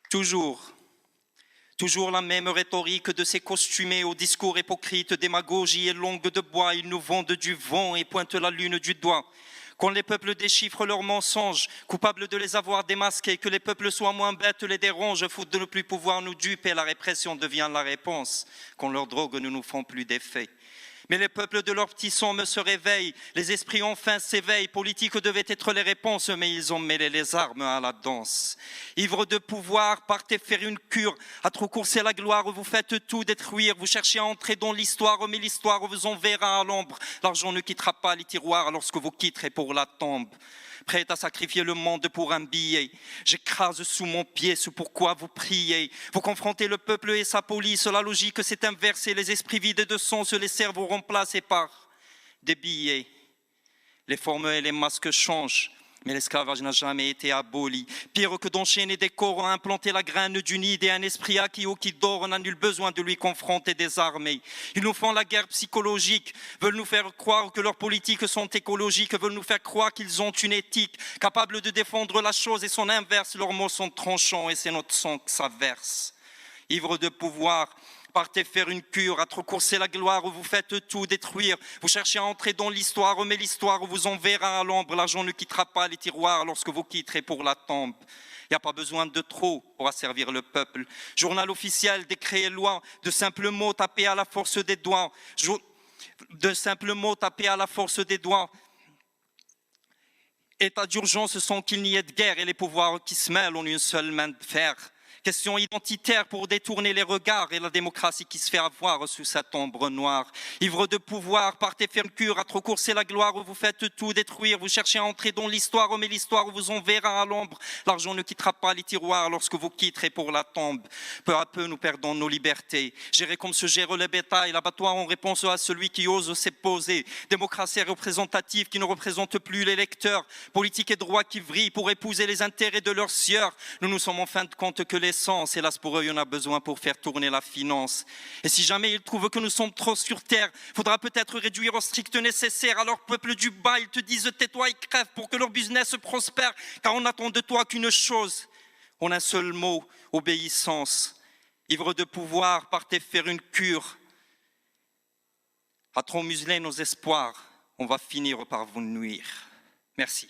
Toujours la même rhétorique de ces costumés aux discours hypocrites, démagogie et langue de bois. Ils nous vendent du vent et pointent la lune du doigt. Quand les peuples déchiffrent leurs mensonges, coupables de les avoir démasqués, que les peuples soient moins bêtes les dérange, faute de ne plus pouvoir nous duper, la répression devient la réponse, quand leurs drogues ne nous font plus d'effet. Mais les peuples de leur petit sang se réveillent, les esprits enfin s'éveillent, politique devait être les réponses, mais ils ont mêlé les armes à la danse. Ivres de pouvoir, partez faire une cure, à trop courser la gloire, vous faites tout détruire, vous cherchez à entrer dans l'histoire, mais l'histoire vous enverra à l'ombre. L'argent ne quittera pas les tiroirs lorsque vous quitterez pour la tombe. Prêt à sacrifier le monde pour un billet, j'écrase sous mon pied ce pourquoi vous priez. Vous confrontez le peuple et sa police, la logique s'est inversée, les esprits vides de sens, les cerveaux remplacés par des billets. Les formes et les masques changent, mais l'esclavage n'a jamais été aboli. Pire que d'enchaîner des corps, implanter la graine du nid et un esprit acquis ou qui dort, on n'a nul besoin de lui confronter des armées. Ils nous font la guerre psychologique, veulent nous faire croire que leurs politiques sont écologiques, veulent nous faire croire qu'ils ont une éthique, capable de défendre la chose et son inverse. Leurs mots sont tranchants et c'est notre sang que ça verse. Ivres de pouvoir, partez faire une cure, à trop courser la gloire, vous faites tout détruire. Vous cherchez à entrer dans l'histoire, mais l'histoire vous enverra à l'ombre. L'argent ne quittera pas les tiroirs lorsque vous quitterez pour la tombe. Il n'y a pas besoin de trop pour asservir le peuple. Journal officiel, décret et loi, de simples mots tapés à la force des doigts. De simples mots tapés à la force des doigts. État d'urgence sans qu'il n'y ait de guerre et les pouvoirs qui se mêlent en une seule main de fer. Question identitaire pour détourner les regards et la démocratie qui se fait avoir sous cette ombre noire. Ivre de pouvoir, partez faire une cure, à trop courser la gloire, vous faites tout détruire, vous cherchez à entrer dans l'histoire, mais l'histoire vous enverra à l'ombre. L'argent ne quittera pas les tiroirs lorsque vous quitterez pour la tombe. Peu à peu, nous perdons nos libertés. Gérer comme se gère le bétail, l'abattoir en réponse à celui qui ose s'opposer. Démocratie représentative qui ne représente plus les électeurs. Politique et droit qui vrillent pour épouser les intérêts de leurs sieurs. Nous nous sommes en fin de compte que l'essence, hélas pour eux, il y en a besoin pour faire tourner la finance. Et si jamais ils trouvent que nous sommes trop sur terre, faudra peut-être réduire au strict nécessaire. Alors peuple du bas, ils te disent tais-toi et crève pour que leur business prospère, car on n'attend de toi qu'une chose, en un seul mot, obéissance. Ivre de pouvoir, partez faire une cure. À trop museler nos espoirs, on va finir par vous nuire. Merci.